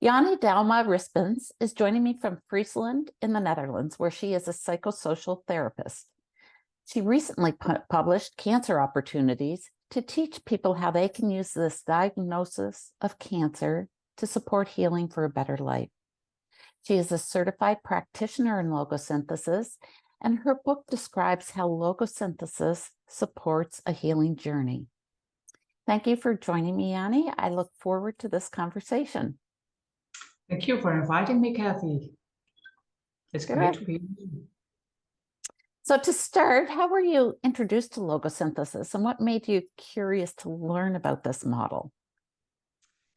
Jannie Douma-Rispens is joining me from Friesland in the Netherlands, where she is a psychosocial therapist. She recently published Cancer Opportunities to teach people how they can use this diagnosis of cancer to support healing for a better life. She is a certified practitioner in logosynthesis, and her book describes how logosynthesis supports a healing journey. Thank you for joining me, Jannie. I look forward to this conversation. Thank you for inviting me, Cathy. It's great to be here. So to start, how were you introduced to logosynthesis, and what made you curious to learn about this model?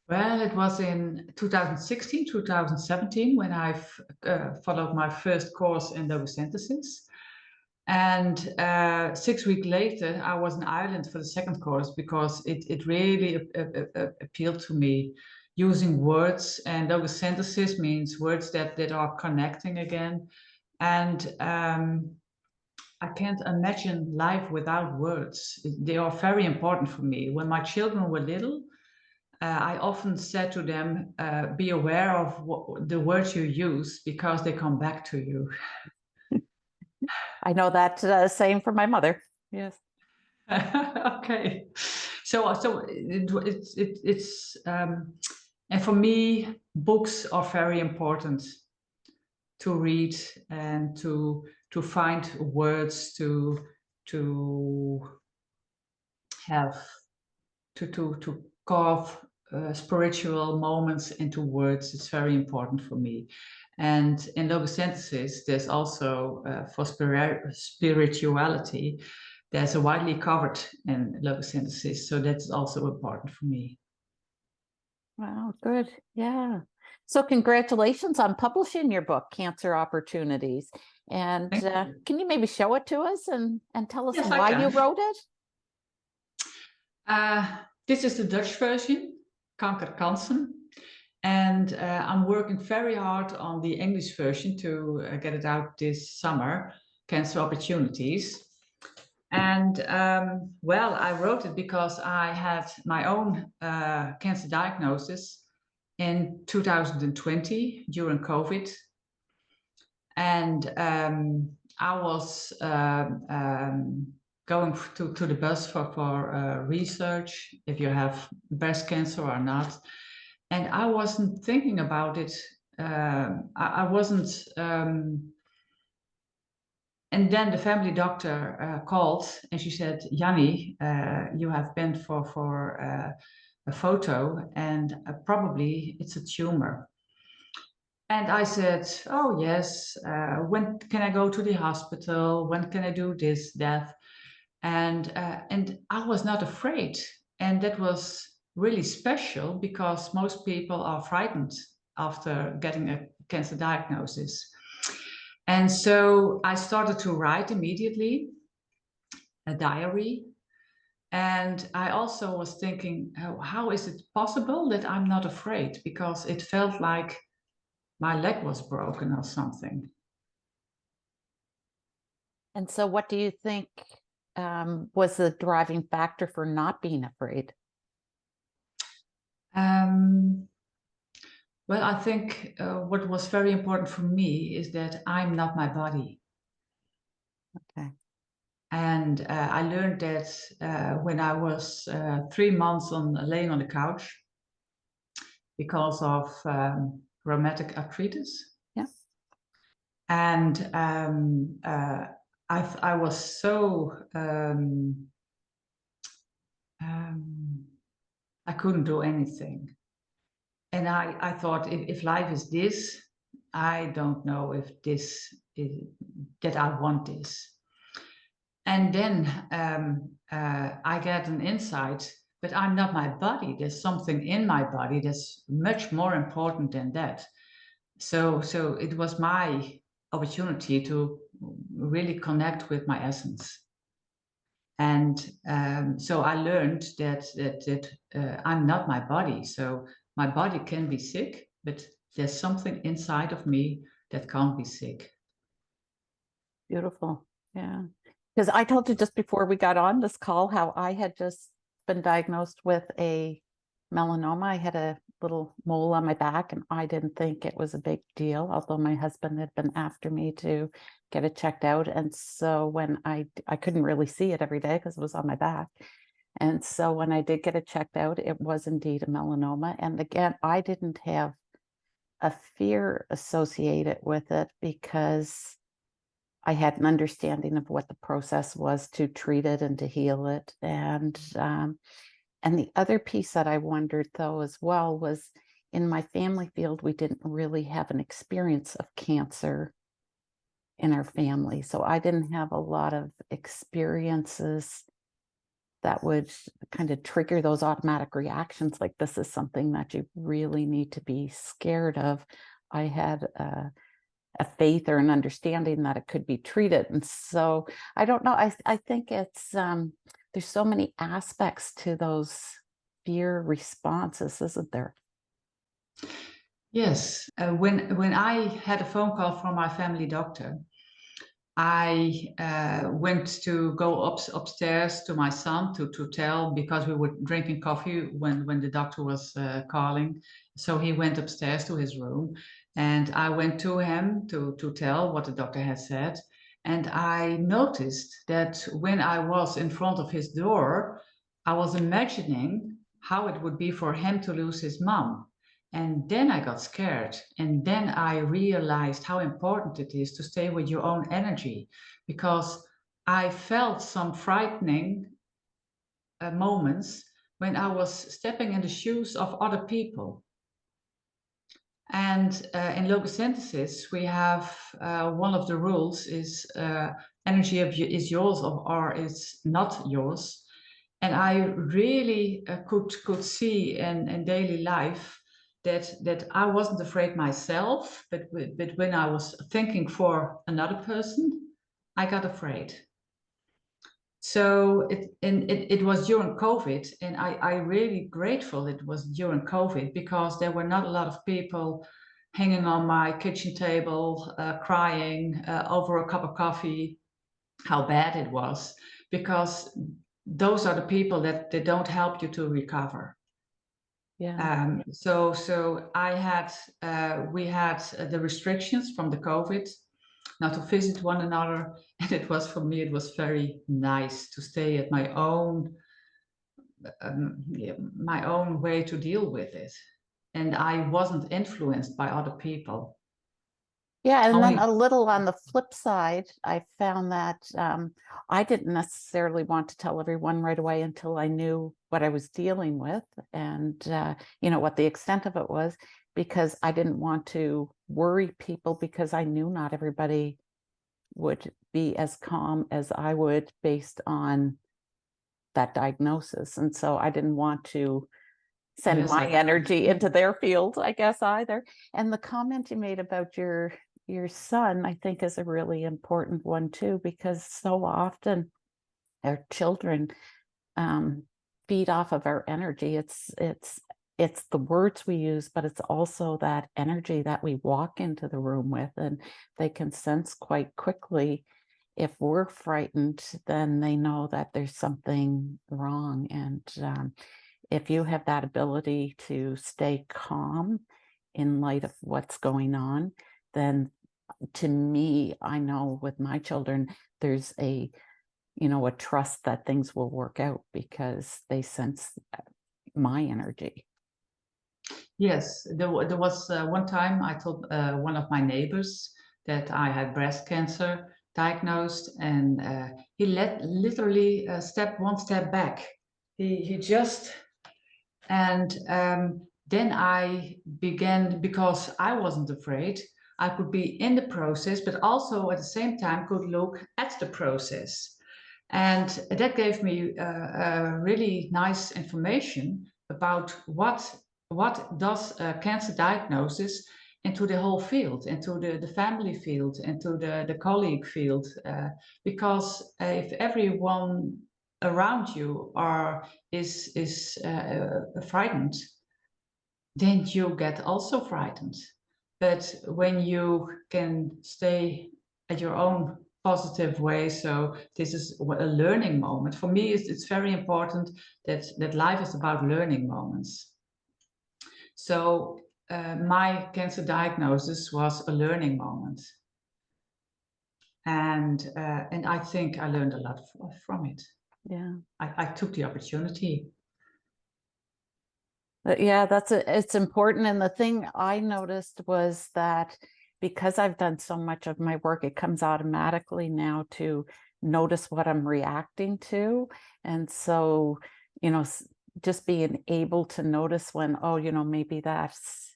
Well, it was in 2016, 2017 when I followed my first course in logosynthesis. And 6 weeks later, I was in Ireland for the second course because it really appealed to me. Using words, and logosynthesis means words that are connecting again. And I can't imagine life without words. They are very important for me. When my children were little, I often said to them, be aware of the words you use because they come back to you. I know that saying from my mother. Yes. Okay. So it's and for me, books are very important to read and to find words to have to carve spiritual moments into words. It's very important for me. And in logosynthesis, there's also for spirituality, there's a widely covered in logosynthesis. So that's also important for me. Wow, good. Yeah. So congratulations on publishing your book, Cancer Opportunities. And can you maybe show it to us and tell us why you wrote it? This is the Dutch version, Kanker Kansen. And I'm working very hard on the English version to get it out this summer, Cancer Opportunities. And well, I wrote it because I had my own cancer diagnosis in 2020 during COVID. And I was going to the bus for research, if you have breast cancer or not. And I wasn't thinking about it. I wasn't. And then the family doctor called and she said, Jannie, you have been for a photo and probably it's a tumor. And I said, oh, yes, when can I go to the hospital? When can I do this, that? And I was not afraid. And that was really special because most people are frightened after getting a cancer diagnosis. And so I started to write immediately a diary. And I also was thinking, how is it possible that I'm not afraid? Because it felt like my leg was broken or something. And so what do you think was the driving factor for not being afraid? Well, I think what was very important for me is that I'm not my body. Okay. And I learned that when I was 3 months laying on the couch because of rheumatic arthritis. Yeah. And I was so I couldn't do anything. And I thought, if life is this, I don't know if this is, that I want this. And then I get an insight, but I'm not my body. There's something in my body that's much more important than that. So it was my opportunity to really connect with my essence. And so I learned that I'm not my body. So my body can be sick, but there's something inside of me that can't be sick. Beautiful. Yeah. Because I told you just before we got on this call how I had just been diagnosed with a melanoma. I had a little mole on my back, and I didn't think it was a big deal, although my husband had been after me to get it checked out. And so when I couldn't really see it every day because it was on my back. And so when I did get it checked out, it was indeed a melanoma. And again, I didn't have a fear associated with it because I had an understanding of what the process was to treat it and to heal it. And the other piece that I wondered, though, as well, was in my family field, we didn't really have an experience of cancer in our family. So I didn't have a lot of experiences that would kind of trigger those automatic reactions, like this is something that you really need to be scared of. I had a faith or an understanding that it could be treated. And so I don't know. I think it's there's so many aspects to those fear responses, isn't there? Yes. When I had a phone call from my family doctor, I went to go upstairs to my son to tell, because we were drinking coffee when the doctor was calling. So he went upstairs to his room, and I went to him to tell what the doctor had said. And I noticed that when I was in front of his door, I was imagining how it would be for him to lose his mom. And then I got scared. And then I realized how important it is to stay with your own energy, because I felt some frightening moments when I was stepping in the shoes of other people. And in Logosynthesis, we have one of the rules is energy is yours or is not yours. And I really could see in daily life that I wasn't afraid myself, but when I was thinking for another person, I got afraid. So it was during COVID, and I really grateful it was during COVID, because there were not a lot of people hanging on my kitchen table, crying over a cup of coffee, how bad it was, because those are the people that they don't help you to recover. Yeah. So I had we had the restrictions from the COVID, not to visit one another, and it was, for me, it was very nice to stay at my own way to deal with it, and I wasn't influenced by other people. Yeah, and then Only a little on the flip side, I found that I didn't necessarily want to tell everyone right away until I knew what I was dealing with and, what the extent of it was, because I didn't want to worry people, because I knew not everybody would be as calm as I would based on that diagnosis. And so I didn't want to send yes, my energy into their field, I guess, either. And the comment you made about your son, I think, is a really important one too, because so often our children feed off of our energy. It's the words we use, but it's also that energy that we walk into the room with, and they can sense quite quickly if we're frightened. Then they know that there's something wrong. And if you have that ability to stay calm in light of what's going on, then to me, I know with my children, there's a trust that things will work out because they sense my energy. Yes, there was one time I told one of my neighbors that I had breast cancer diagnosed, and he literally stepped one step back. He just, and then I began, because I wasn't afraid, I could be in the process, but also at the same time could look at the process. And that gave me really nice information about what does cancer diagnosis into the whole field, into the family field, into the colleague field, because if everyone around you is frightened, then you get also frightened. But when you can stay at your own positive way, so this is a learning moment. For me, it's very important that life is about learning moments. So my cancer diagnosis was a learning moment. And I think I learned a lot from it. Yeah. I took the opportunity. But yeah, it's important. And the thing I noticed was that because I've done so much of my work, it comes automatically now to notice what I'm reacting to. And so, just being able to notice when, oh, maybe that's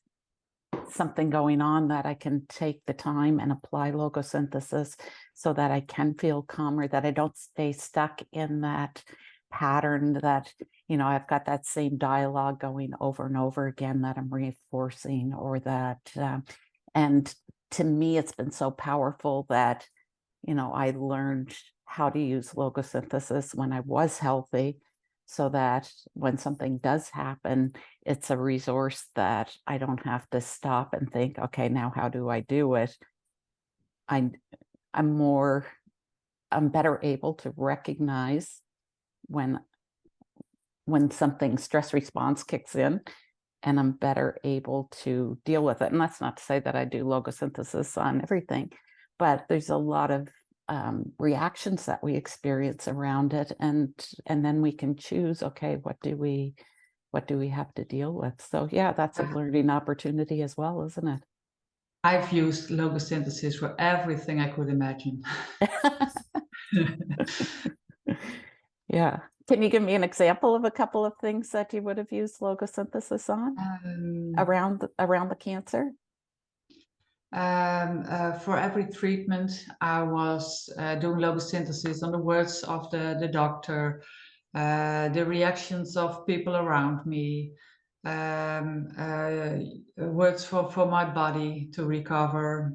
something going on, that I can take the time and apply logosynthesis so that I can feel calmer, that I don't stay stuck in that pattern that, I've got that same dialogue going over and over again that I'm reinforcing, or that, and to me, it's been so powerful that, I learned how to use logosynthesis when I was healthy, so that when something does happen, it's a resource that I don't have to stop and think, okay, now how do I do it? I'm better able to recognize when something stress response kicks in, and I'm better able to deal with it. And that's not to say that I do logosynthesis on everything, but there's a lot of reactions that we experience around it, and then we can choose, okay, what do we have to deal with? So yeah, that's a learning opportunity as well, isn't it? I've used logosynthesis for everything I could imagine. Yeah. Can you give me an example of a couple of things that you would have used logosynthesis on around the cancer? For every treatment, I was doing logosynthesis on the words of the doctor, the reactions of people around me, words for my body to recover.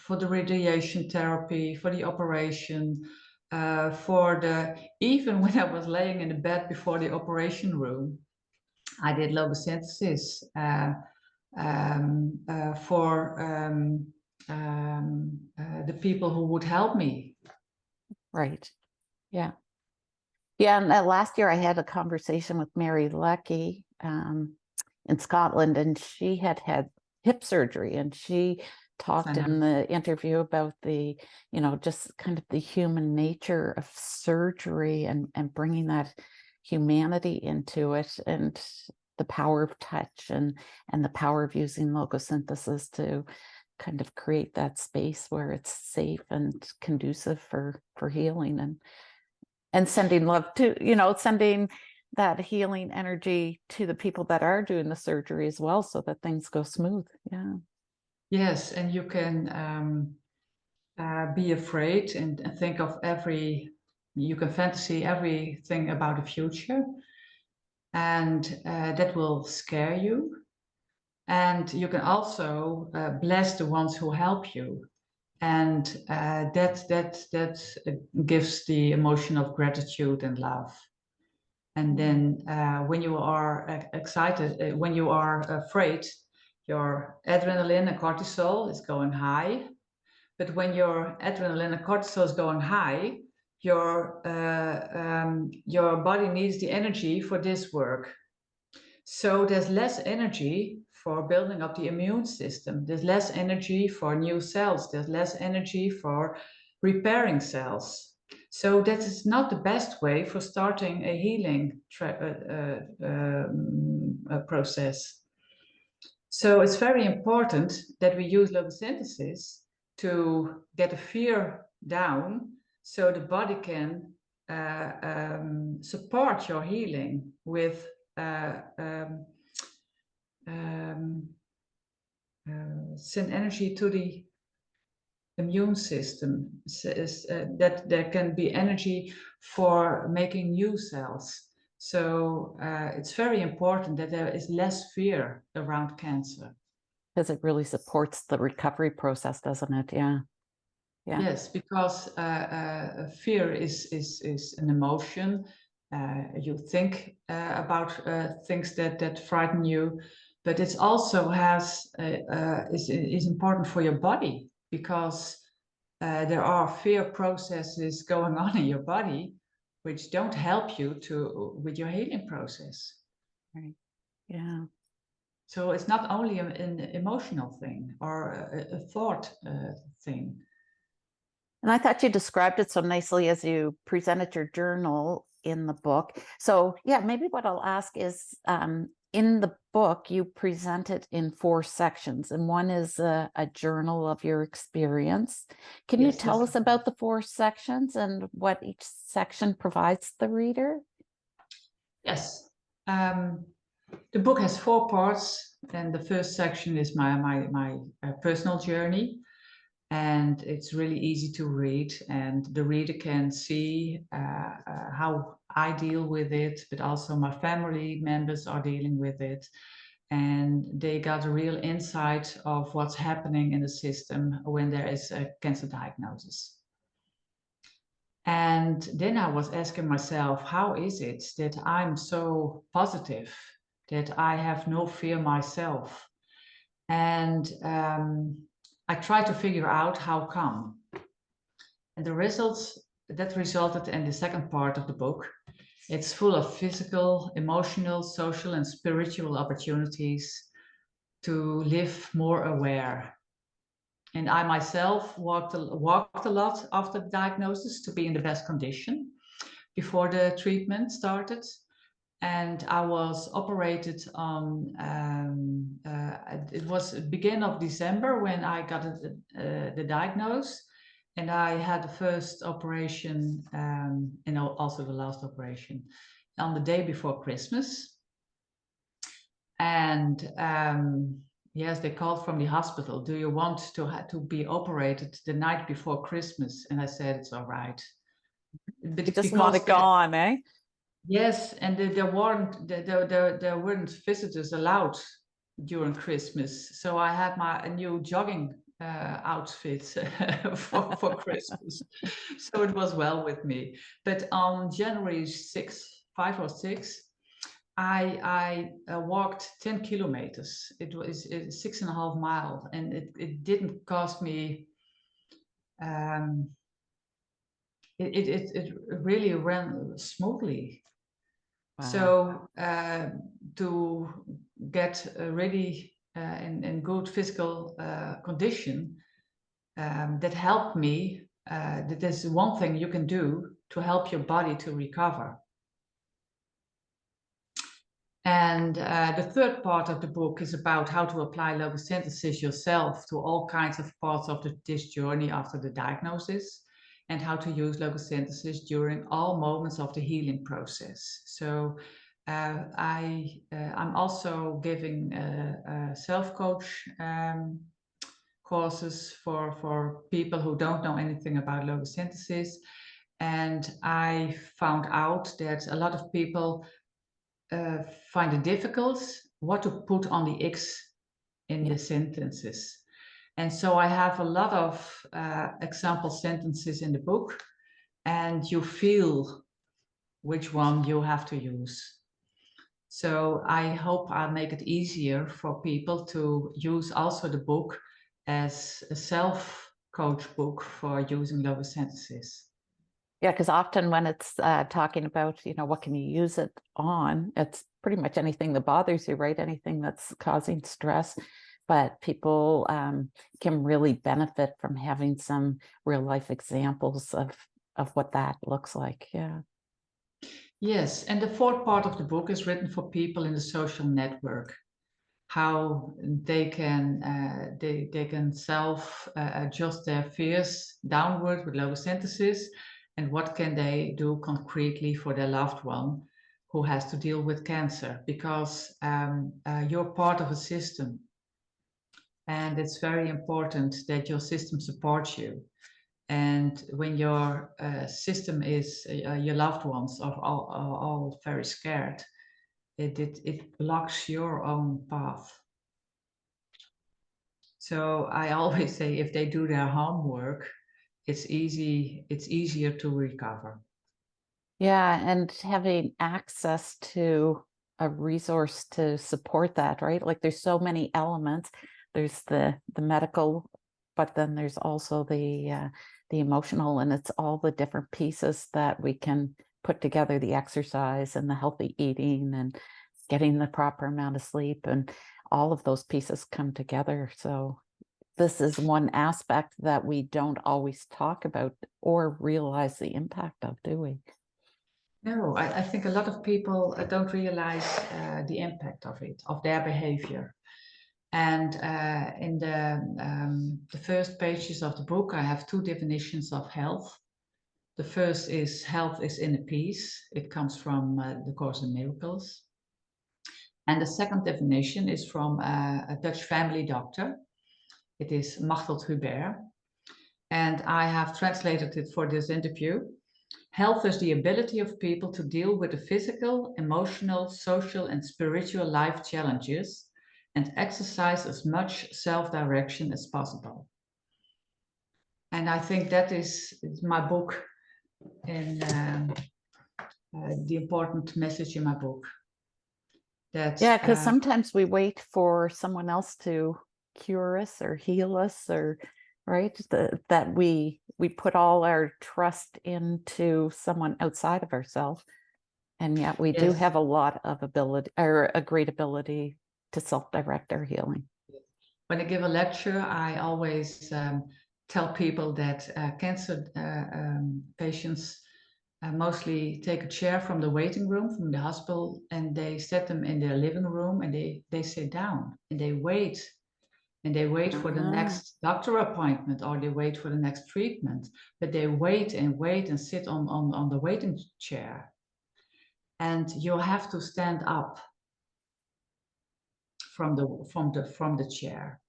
For the radiation therapy, for the operation, even when I was laying in the bed before the operation room, I did logosynthesis for the people who would help me. Right. Yeah. Yeah. And last year I had a conversation with Mary Leckie in Scotland, and she had hip surgery, and she talked in the interview about the, just kind of the human nature of surgery, and bringing that humanity into it, and the power of touch, and the power of using logosynthesis to kind of create that space where it's safe and conducive for healing, and sending love to, sending that healing energy to the people that are doing the surgery as well, so that things go smooth. Yeah. Yes, and you can be afraid and think of you can fantasy everything about the future, and that will scare you. And you can also bless the ones who help you, and that gives the emotion of gratitude and love. And then when you are excited, when you are afraid, your adrenaline and cortisol is going high. But when your adrenaline and cortisol is going high, your body needs the energy for this work. So there's less energy for building up the immune system. There's less energy for new cells. There's less energy for repairing cells. So that is not the best way for starting a healing process. So it's very important that we use logosynthesis to get the fear down, so the body can support your healing with send energy to the immune system, that there can be energy for making new cells. So it's very important that there is less fear around cancer. Because it really supports the recovery process, doesn't it? Yeah. Yeah. Yes, because fear is an emotion. You think about things that frighten you, but it also is important for your body, because there are fear processes going on in your body which don't help you with your healing process. Right. Yeah. So it's not only an emotional thing or a thought thing. And I thought you described it so nicely as you presented your journal in the book. So yeah, maybe what I'll ask is, in the book, you present it in 4 sections, and one is a journal of your experience. Can you Yes, tell us about the 4 sections and what each section provides the reader? Yes. The book has 4 parts, and the first section is my personal journey, and it's really easy to read, and the reader can see how I deal with it, but also my family members are dealing with it, and they got a real insight of what's happening in the system when there is a cancer diagnosis. And then I was asking myself, how is it that I'm so positive, that I have no fear myself? And I tried to figure out how come. And the results that resulted in the second part of the book, it's full of physical, emotional, social, and spiritual opportunities to live more aware. And I myself walked a lot after the diagnosis to be in the best condition before the treatment started. And I was operated on, it was beginning of December when I got the diagnosis. And I had the first operation, and also the last operation, on the day before Christmas. And yes, they called from the hospital, do you want to be operated the night before Christmas? And I said, it's all right. But You just want it gone, eh? Yes, and there weren't visitors allowed during Christmas, so I had a new jogging outfit for Christmas, so it was well with me. But on January 5 or 6, I walked 10 kilometers. It was 6.5 miles, and it didn't cost me. It really ran smoothly. Wow. So to get ready in good physical condition, that helped me. That is one thing you can do to help your body to recover. And the third part of the book is about how to apply logosynthesis yourself to all kinds of parts of this journey after the diagnosis, and how to use logosynthesis during all moments of the healing process. So I'm also giving self-coach courses for people who don't know anything about logosynthesis. And I found out that a lot of people find it difficult what to put on the X in the sentences. And so I have a lot of example sentences in the book, and you feel which one you have to use. So I hope I'll make it easier for people to use also the book as a self-coach book for using logosynthesis. Yeah, because often when it's talking about, what can you use it on, it's pretty much anything that bothers you, right? Anything that's causing stress. But people can really benefit from having some real life examples of what that looks like. Yeah. Yes, and the fourth part of the book is written for people in the social network, how they can self adjust their fears downward with logosynthesis, and what can they do concretely for their loved one who has to deal with cancer, because you're part of a system, and it's very important that your system supports you. And when your system is your loved ones are all very scared, it blocks your own path. So I always say, if they do their homework, it's easier to recover. Yeah, and having access to a resource to support that, right? Like there's so many elements. There's the medical, but then there's also the the emotional, and it's all the different pieces that we can put together, the exercise and the healthy eating and getting the proper amount of sleep, and all of those pieces come together. So this is one aspect that we don't always talk about or realize the impact of, do we? No, I think a lot of people don't realize the impact of it, of their behavior. And in the first pages of the book, I have two definitions of health. The first is health is inner peace. It comes from the Course in Miracles. And the second definition is from a Dutch family doctor. It is Machteld Hubert. And I have translated it for this interview. Health is the ability of people to deal with the physical, emotional, social, and spiritual life challenges and exercise as much self-direction as possible. And I think that is my book, and the important message in my book. That, yeah, because sometimes we wait for someone else to cure us or heal us, or right, that we put all our trust into someone outside of ourselves, and yet we do yes, have a lot of ability, or a great ability, to self-direct our healing. when I give a lecture, I always tell people that cancer patients mostly take a chair from the waiting room, from the hospital, and they set them in their living room, and they sit down and they wait. And they wait for the next doctor appointment, or they wait for the next treatment. But they wait and sit on the waiting chair. And you have to stand up from the chair.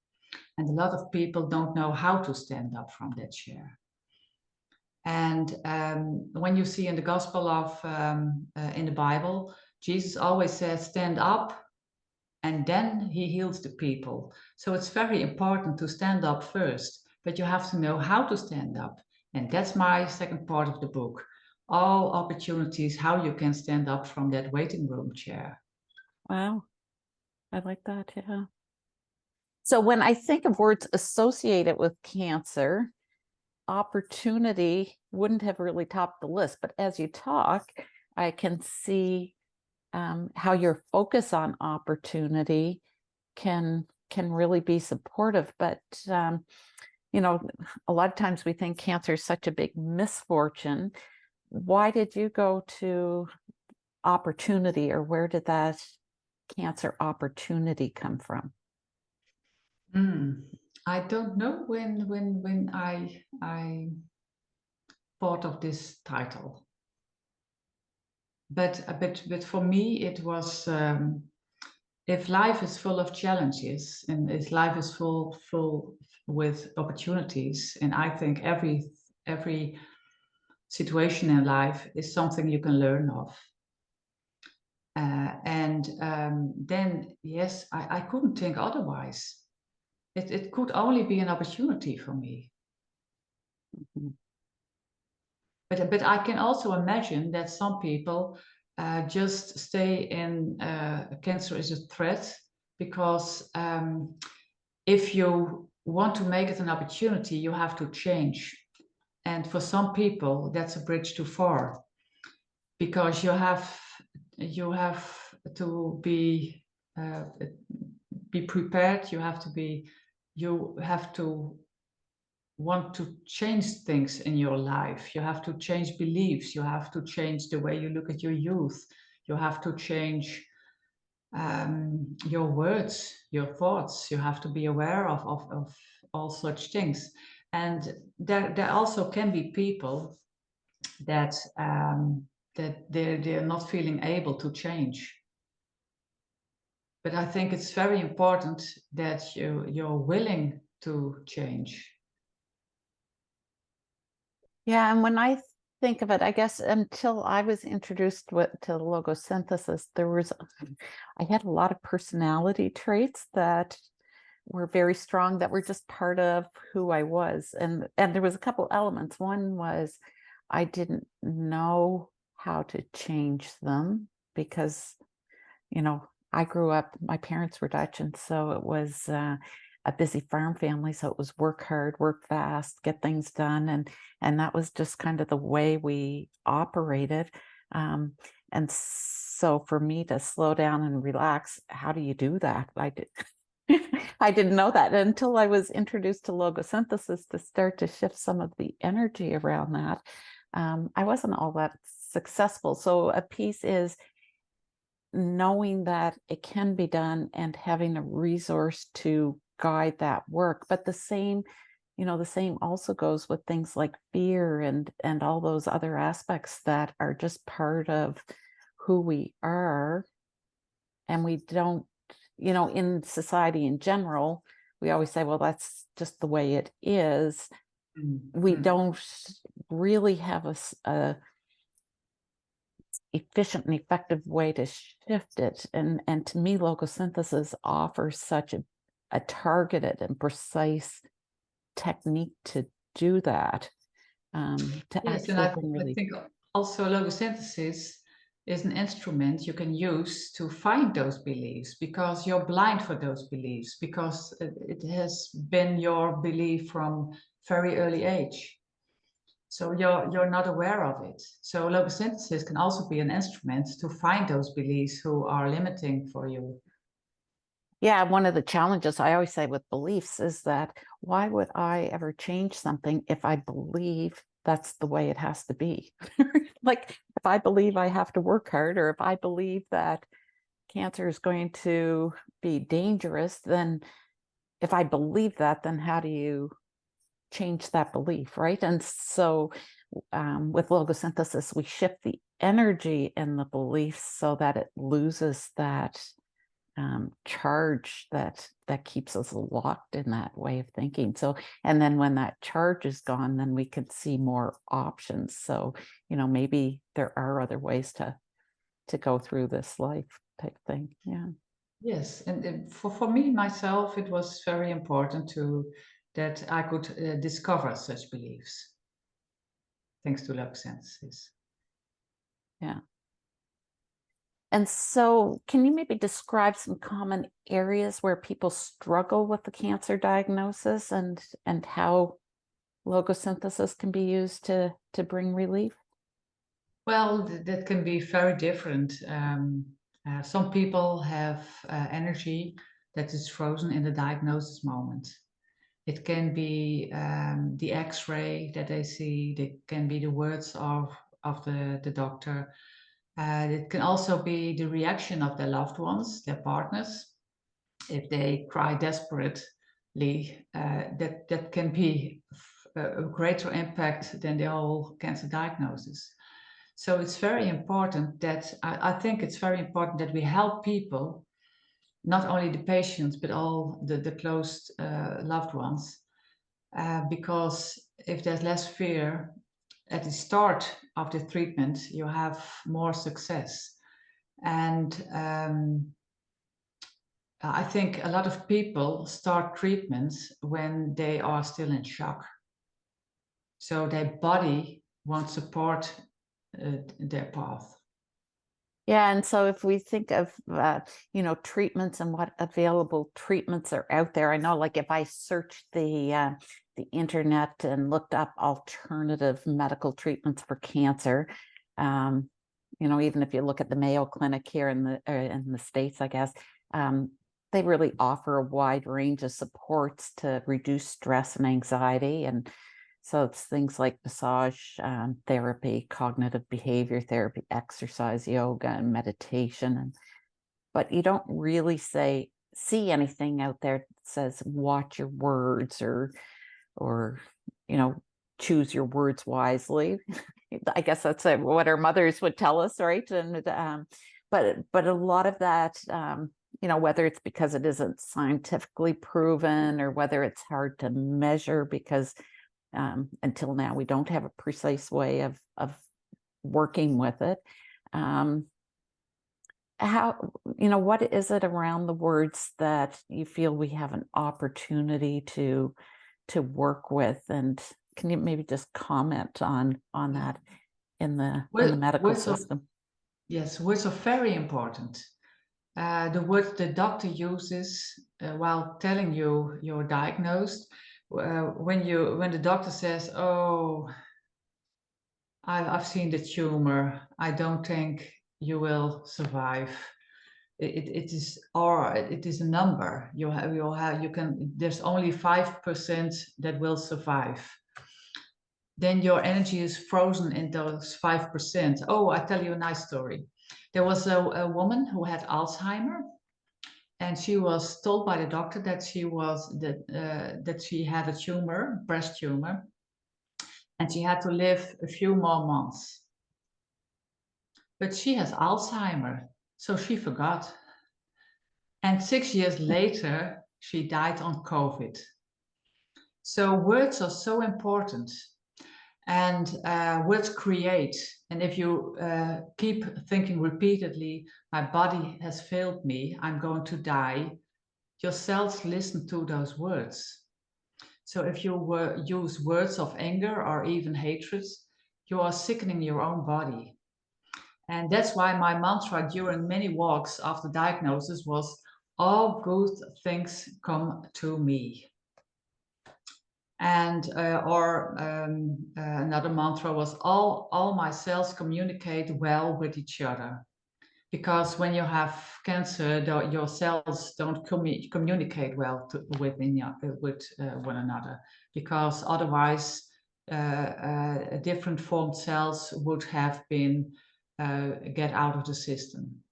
And a lot of people don't know how to stand up from that chair. And when you see in the Gospel of in the Bible, Jesus always says, "Stand up," and then he heals the people. So it's very important to stand up first, but you have to know how to stand up. And that's my second part of the book. All opportunities how you can stand up from that waiting room chair. Wow, I like that, yeah. So when I think of words associated with cancer, opportunity wouldn't have really topped the list, but as you talk, I can see how your focus on opportunity can really be supportive. But you know, a lot of times we think cancer is such a big misfortune. Why did you go to opportunity, or where did that cancer opportunity come from? I don't know when I thought of this title, but for me it was, if life is full of challenges and if life is full with opportunities, and I think every situation in life is something you can learn of. And then yes, I couldn't think otherwise. It could only be an opportunity for me. Mhm. But I can also imagine that some people just stay in cancer is a threat, because if you want to make it an opportunity, you have to change. And for some people, that's a bridge too far, because you have to be prepared. You have to want to change things in your life. You have to change beliefs. You have to change the way you look at your youth. You have to change your words, your thoughts. You have to be aware of all such things. And there also can be people that that they're not feeling able to change. But I think it's very important that you're willing to change. Yeah, and when I think of it, I guess until I was introduced to logosynthesis, I had a lot of personality traits that were very strong, that were just part of who I was. And there was a couple elements. One was I didn't know how to change them, because, you know, I grew up, my parents were Dutch, and so it was a busy farm family, so it was work hard, work fast, get things done, and that was just kind of the way we operated. And so for me to slow down and relax, how do you do that? I didn't know that until I was introduced to logosynthesis to start to shift some of the energy around that. I wasn't all that successful. So a piece is knowing that it can be done and having a resource to guide that work. But the same also goes with things like fear and all those other aspects that are just part of who we are. And we don't, in society in general, we always say, well, that's just the way it is. We don't really have a efficient and effective way to shift it. And to me, logosynthesis offers such a targeted and precise technique to do that. Yes, and I think also logosynthesis is an instrument you can use to find those beliefs, because you're blind for those beliefs, because it has been your belief from very early age. So you're not aware of it. So logosynthesis can also be an instrument to find those beliefs who are limiting for you. Yeah, one of the challenges I always say with beliefs is that why would I ever change something if I believe that's the way it has to be? Like if I believe I have to work hard, or if I believe that cancer is going to be dangerous, then if I believe that, then how do you change that belief, right? And so with logosynthesis, we shift the energy in the belief so that it loses that charge that keeps us locked in that way of thinking. So, and then when that charge is gone, then we can see more options. So, maybe there are other ways to go through this life type thing. Yeah. Yes, and for me, myself, it was very important that I could discover such beliefs, thanks to logosynthesis. Yeah. And so can you maybe describe some common areas where people struggle with the cancer diagnosis and how logosynthesis can be used to bring relief? Well, that can be very different. Some people have energy that is frozen in the diagnosis moment. It can be the X-ray that they see. It can be the words of the doctor. It can also be the reaction of their loved ones, their partners. If they cry desperately, that can be a greater impact than the whole cancer diagnosis. So it's very important that I think it's very important that we help people, not only the patients, but all the close loved ones, because if there's less fear at the start of the treatment, you have more success. And I think a lot of people start treatments when they are still in shock. So their body won't support their path. Yeah, and so if we think of treatments and what available treatments are out there, I know, like if I searched the internet and looked up alternative medical treatments for cancer, even if you look at the Mayo Clinic here in the States, I guess, they really offer a wide range of supports to reduce stress and anxiety. And so it's things like massage therapy, cognitive behavior therapy, exercise, yoga, and meditation. But you don't really see anything out there that says watch your words or choose your words wisely. I guess that's what our mothers would tell us, right? And but a lot of that, whether it's because it isn't scientifically proven or whether it's hard to measure because until now we don't have a precise way of working with it. What is it around the words that you feel we have an opportunity to work with, and can you maybe just comment on that in the medical system? Yes, words are very important. the word the doctor uses while telling you you're diagnosed, when the doctor says, "Oh, I've seen the tumor. I don't think you will survive." It is a number. There's only 5% that will survive. Then your energy is frozen in those 5%. Oh, I tell you a nice story. There was a woman who had Alzheimer, and she was told by the doctor that she had a tumor, breast tumor, and she had to live a few more months. But she has Alzheimer, so she forgot. And 6 years later, she died on COVID. So words are so important, and words create. And if you keep thinking repeatedly, my body has failed me, I'm going to die, your cells listen to those words. So if you use words of anger or even hatred, you are sickening your own body. And that's why my mantra during many walks after diagnosis was, all good things come to me. And another mantra was, all my cells communicate well with each other. Because when you have cancer, your cells don't communicate well with one another, because otherwise different formed cells would have been get out of the system.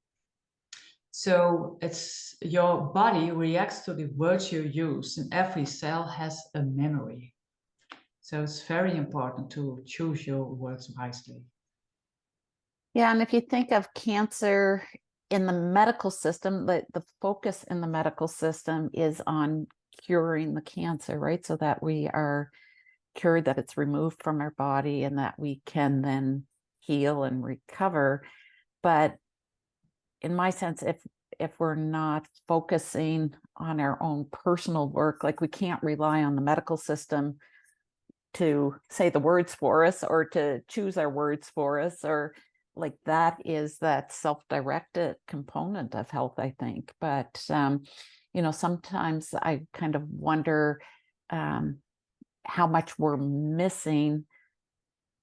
So it's your body reacts to the words you use, and every cell has a memory. So it's very important to choose your words wisely. Yeah, and if you think of cancer in the medical system, the focus in the medical system is on curing the cancer, right? So that we are cured, that it's removed from our body, and that we can then heal and recover. But in my sense, if we're not focusing on our own personal work, like we can't rely on the medical system to say the words for us or to choose our words for us, or like that is that self-directed component of health, I think. But sometimes I kind of wonder how much we're missing,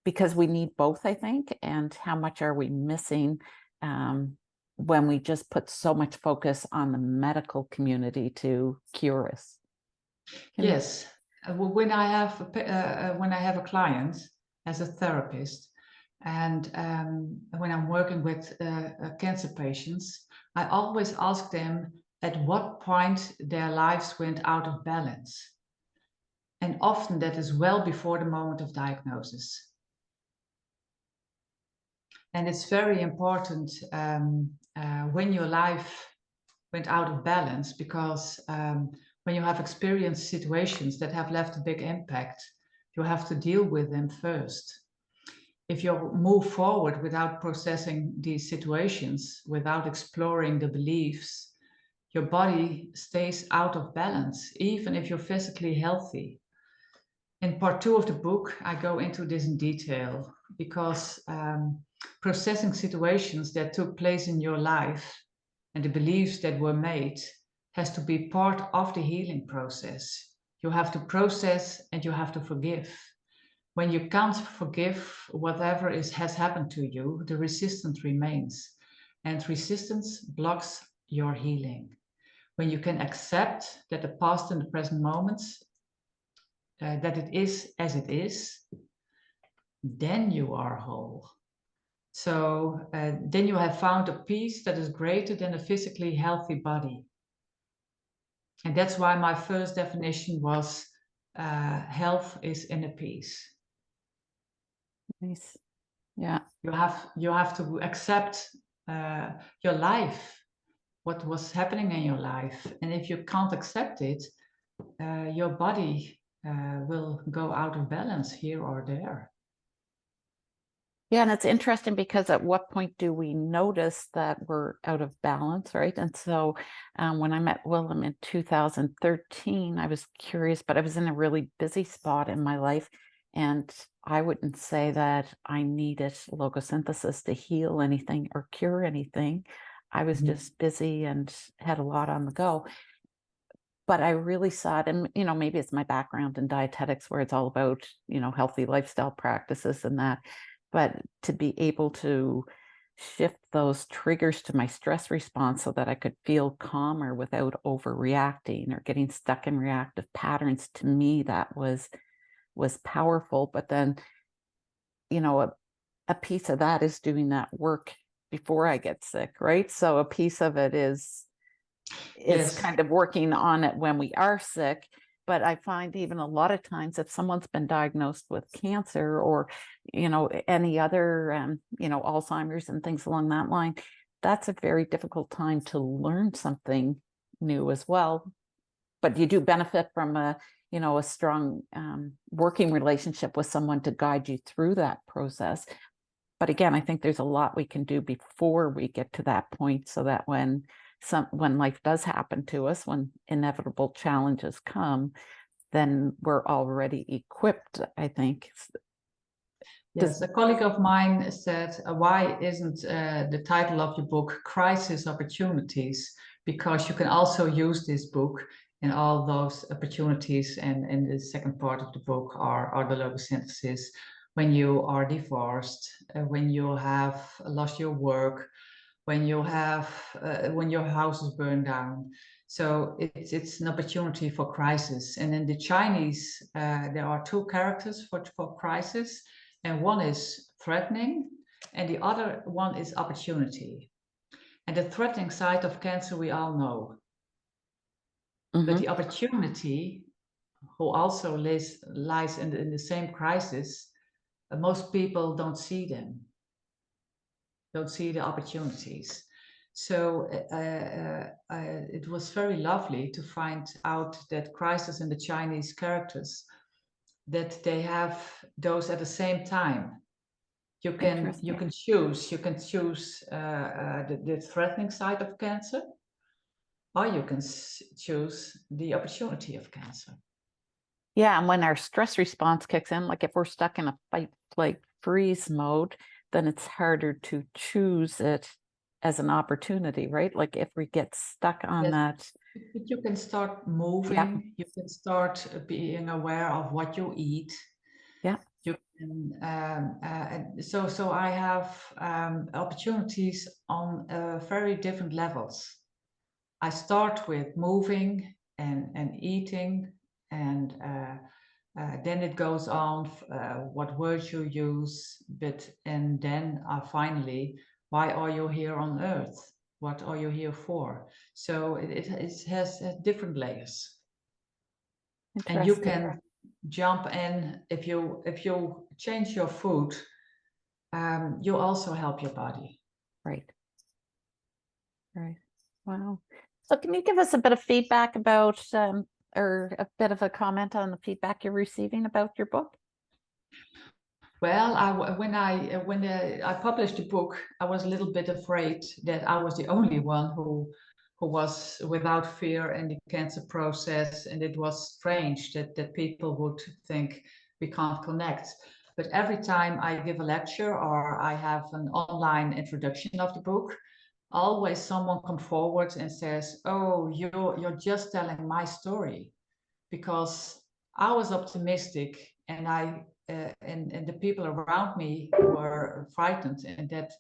because we need both, I think, and how much are we missing when we just put so much focus on the medical community to cure us. Yes, when I have a client as a therapist, and when I'm working with cancer patients, I always ask them at what point their lives went out of balance. And often that is well before the moment of diagnosis. And it's very important when your life went out of balance, because when you have experienced situations that have left a big impact, you have to deal with them first. If you move forward without processing these situations, without exploring the beliefs, your body stays out of balance, even if you're physically healthy. In part 2 of the book, I go into this in detail, because processing situations that took place in your life and the beliefs that were made has to be part of the healing process. You have to process and you have to forgive. When you can't forgive whatever has happened to you, the resistance remains, and resistance blocks your healing. When you can accept that the past and the present moments, that it is as it is, then you are whole. So then you have found a peace that is greater than a physically healthy body. And that's why my first definition was health is inner peace. Nice. Yeah. You have to accept your life, what was happening in your life. And if you can't accept it, your body will go out of balance here or there. Yeah, and it's interesting, because at what point do we notice that we're out of balance, right? And so when I met Willem in 2013, I was curious, but I was in a really busy spot in my life, and I wouldn't say that I needed logosynthesis to heal anything or cure anything. I was just busy and had a lot on the go. But I really saw it, and maybe it's my background in dietetics where it's all about healthy lifestyle practices and that, but to be able to shift those triggers to my stress response so that I could feel calmer without overreacting or getting stuck in reactive patterns, to me that was powerful. But then a piece of that is doing that work before I get sick, right? So a piece of it is Yes. kind of working on it when we are sick. But I find even a lot of times if someone's been diagnosed with cancer or, any other, Alzheimer's and things along that line, that's a very difficult time to learn something new as well. But you do benefit from a strong working relationship with someone to guide you through that process. But again, I think there's a lot we can do before we get to that point, so that when life does happen to us, when inevitable challenges come, then we're already equipped, I think. Yes, a colleague of mine said, why isn't the title of your book Crisis Opportunities? Because you can also use this book in all those opportunities. And in the second part of the book are the logosynthesis, when you are divorced, when you have lost your work, when you have when your house is burned down. So it's an opportunity for crisis. And in the Chinese, there are two characters for crisis, and one is threatening, and the other one is opportunity. And the threatening side of cancer we all know, but the opportunity, who also lies in the same crisis, most people don't see them, don't see the opportunities. So it was very lovely to find out that crisis in the Chinese characters, that they have those at the same time. You can choose the threatening side of cancer, or you can choose the opportunity of cancer. Yeah, and when our stress response kicks in, like if we're stuck in a fight, flight, freeze mode, then it's harder to choose it as an opportunity, right? Like if we get stuck on that. But you can start moving, you can start being aware of what you eat. Yeah. You can, so I have opportunities on very different levels. I start with moving and eating, and then it goes on what words you use, and then finally, why are you here on earth? What are you here for? So it has different layers, and you can jump in. If you change your food, you also help your body. Right. Wow. So can you give us a bit of feedback about or a bit of a comment on the feedback you're receiving about your book? Well, when I published the book, I was a little bit afraid that I was the only one who was without fear in the cancer process, and it was strange that people would think we can't connect. But every time I give a lecture or I have an online introduction of the book, always someone comes forward and says, "Oh, you're just telling my story," because I was optimistic, and and the people around me were frightened, and that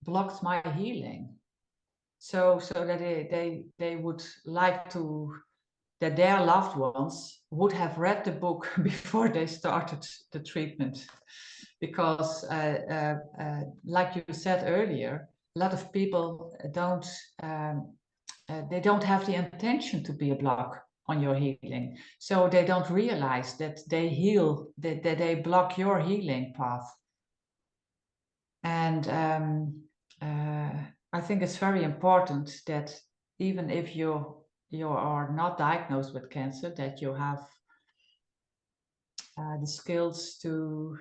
blocked my healing. So that they would like to, that their loved ones would have read the book before they started the treatment, because like you said earlier, a lot of people don't they don't have the intention to be a block on your healing, so they don't realize that they heal, that they block your healing path. And I think it's very important that even if you are not diagnosed with cancer, that you have the skills to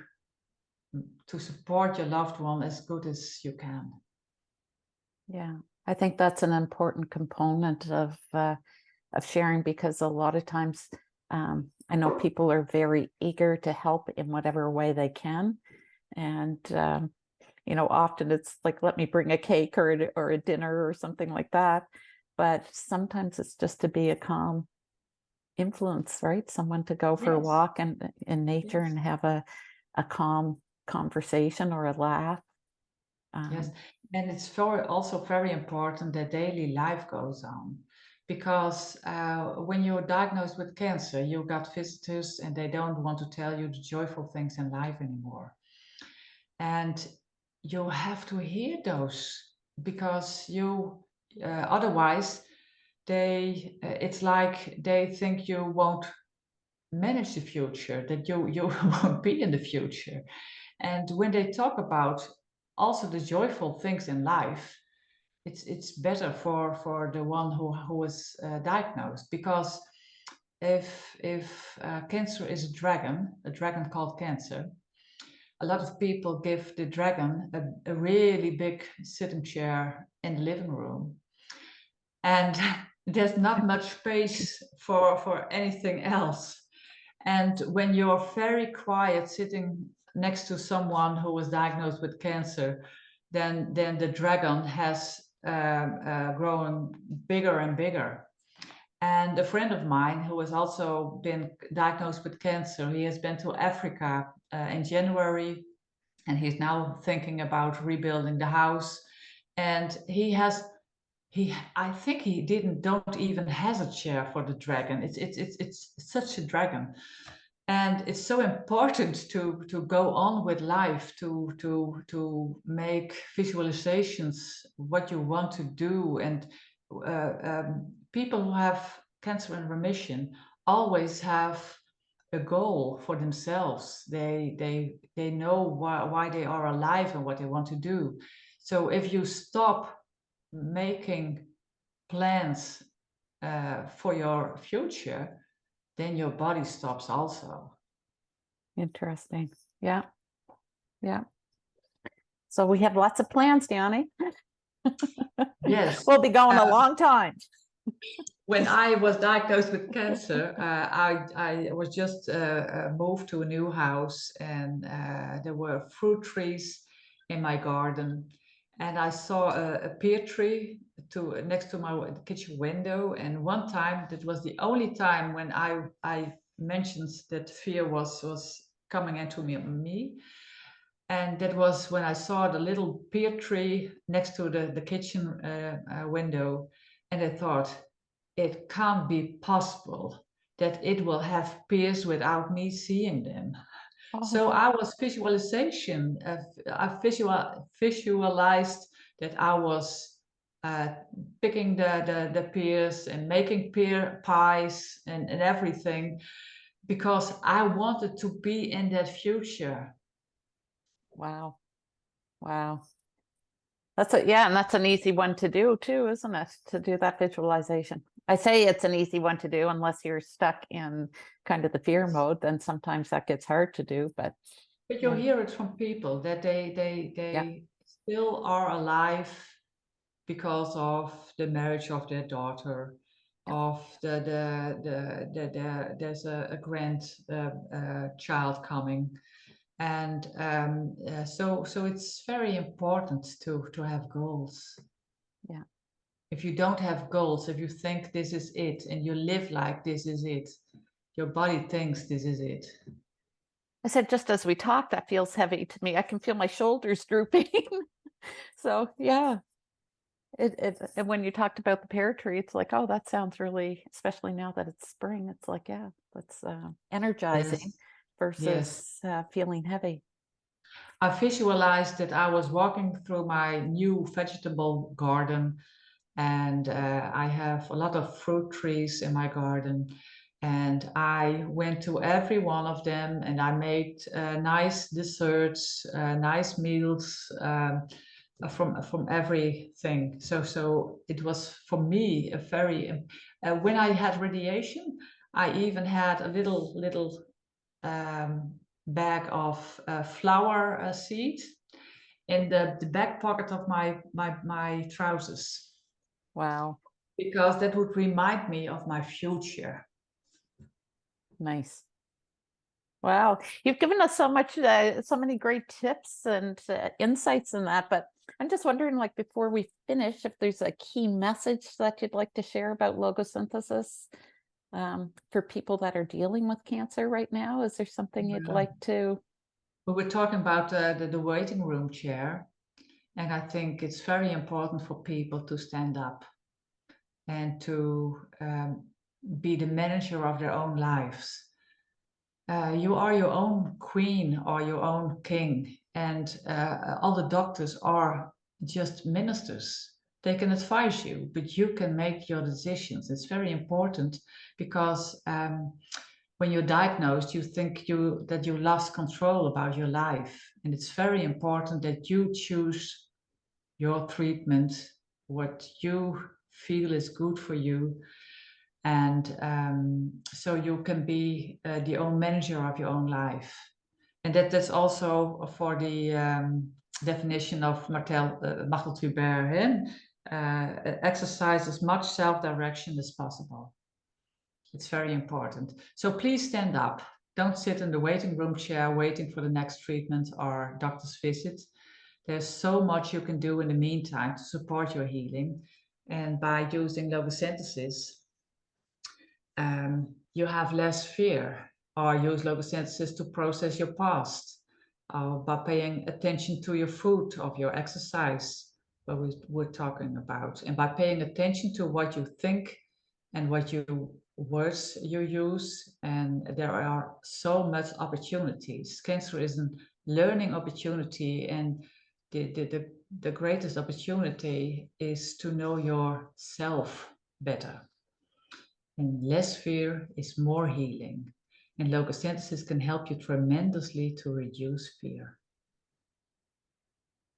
support your loved one as good as you can. Yeah, I think that's an important component of sharing, because a lot of times I know people are very eager to help in whatever way they can, and often it's like, let me bring a cake or a dinner or something like that. But sometimes it's just to be a calm influence, right? Someone to go for a Yes. walk in nature Yes. and have a calm conversation or a laugh. Yes, and it's also very important that daily life goes on, because when you're diagnosed with cancer, you got visitors and they don't want to tell you the joyful things in life anymore. And you have to hear those, because otherwise it's like they think you won't manage the future, that you won't be in the future. And when they talk about also the joyful things in life, it's better for the one who is diagnosed, because if cancer is a dragon called cancer, a lot of people give the dragon a really big sitting chair in the living room, and there's not much space for anything else. And when you're very quiet sitting next to someone who was diagnosed with cancer, then the dragon has grown bigger and bigger. And a friend of mine who has also been diagnosed with cancer, he has been to Africa in January, and he's now thinking about rebuilding the house. And I think he don't even has a chair for the dragon. It's such a dragon, and it's so important to go on with life, to make visualizations what you want to do. And people who have cancer in remission always have a goal for themselves. They know why they are alive and what they want to do. So if you stop making plans for your future, then your body stops also. Interesting. Yeah. Yeah. So we have lots of plans, Jannie. Yes. We'll be going a long time. When I was diagnosed with cancer, I was just moved to a new house, and there were fruit trees in my garden, and I saw a pear tree next to my kitchen window. And one time, that was the only time when I mentioned that fear was coming into me. And that was when I saw the little pear tree next to the kitchen window, and I thought, it can't be possible that it will have peers without me seeing them. So Oh, I was visualized that I was picking the pears and making pear pies and everything, because I wanted to be in that future. wow. Wow. And that's an easy one to do too, isn't it? To do that visualization. I say it's an easy one to do unless you're stuck in kind of the fear mode, then sometimes that gets hard to do, but But you yeah. hear it from people that they Yeah. still are alive because of the marriage of their daughter, Yeah. of there's a grand child coming. And so it's very important to have goals. Yeah. If you don't have goals, if you think this is it and you live like this is it, your body thinks this is it. I said, just as we talked, that feels heavy to me. I can feel my shoulders drooping. So yeah. And when you talked about the pear tree, it's like, oh, that sounds really, especially now that it's spring, it's like, yeah, that's energizing Yes, yes. versus feeling heavy. I visualized that I was walking through my new vegetable garden, and I have a lot of fruit trees in my garden. And I went to every one of them, and I made nice desserts, nice meals from everything. So it was for me a very. When I had radiation, I even had a little bag of flower seeds in the back pocket of my trousers, Wow. because that would remind me of my future. Nice. Wow, you've given us so much, so many great tips and insights in that. But I'm just wondering, like, before we finish, if there's a key message that you'd like to share about logosynthesis for people that are dealing with cancer right now. Is there something you'd Yeah. like to? We were talking about the waiting room chair, and I think it's very important for people to stand up and to be the manager of their own lives. You are your own queen or your own king, and all the doctors are just ministers. They can advise you, but you can make your decisions. It's very important because when you're diagnosed, you think that you lost control about your life, and it's very important that you choose your treatment, what you feel is good for you, and so you can be the own manager of your own life. And that's also for the definition of Martel Trubert, exercise as much self-direction as possible. It's very important. So please stand up. Don't sit in the waiting room chair waiting for the next treatment or doctor's visit. There's so much you can do in the meantime to support your healing. And by using logosynthesis, you have less fear, or use logosynthesis to process your past, by paying attention to your food, of your exercise, what we were talking about, and by paying attention to what you think and what words you use. And there are so much opportunities. Cancer is a learning opportunity, and the greatest opportunity is to know yourself better. And less fear is more healing. And logosynthesis can help you tremendously to reduce fear.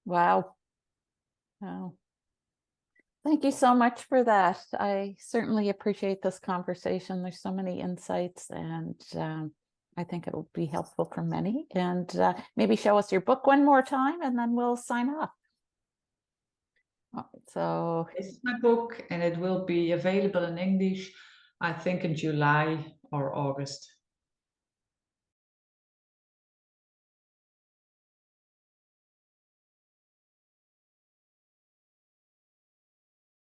Wow. Wow. Thank you so much for that. I certainly appreciate this conversation. There's so many insights, and I think it'll be helpful for many. And maybe show us your book one more time, and then we'll sign off. So this is my book, and it will be available in English, I think in July or August.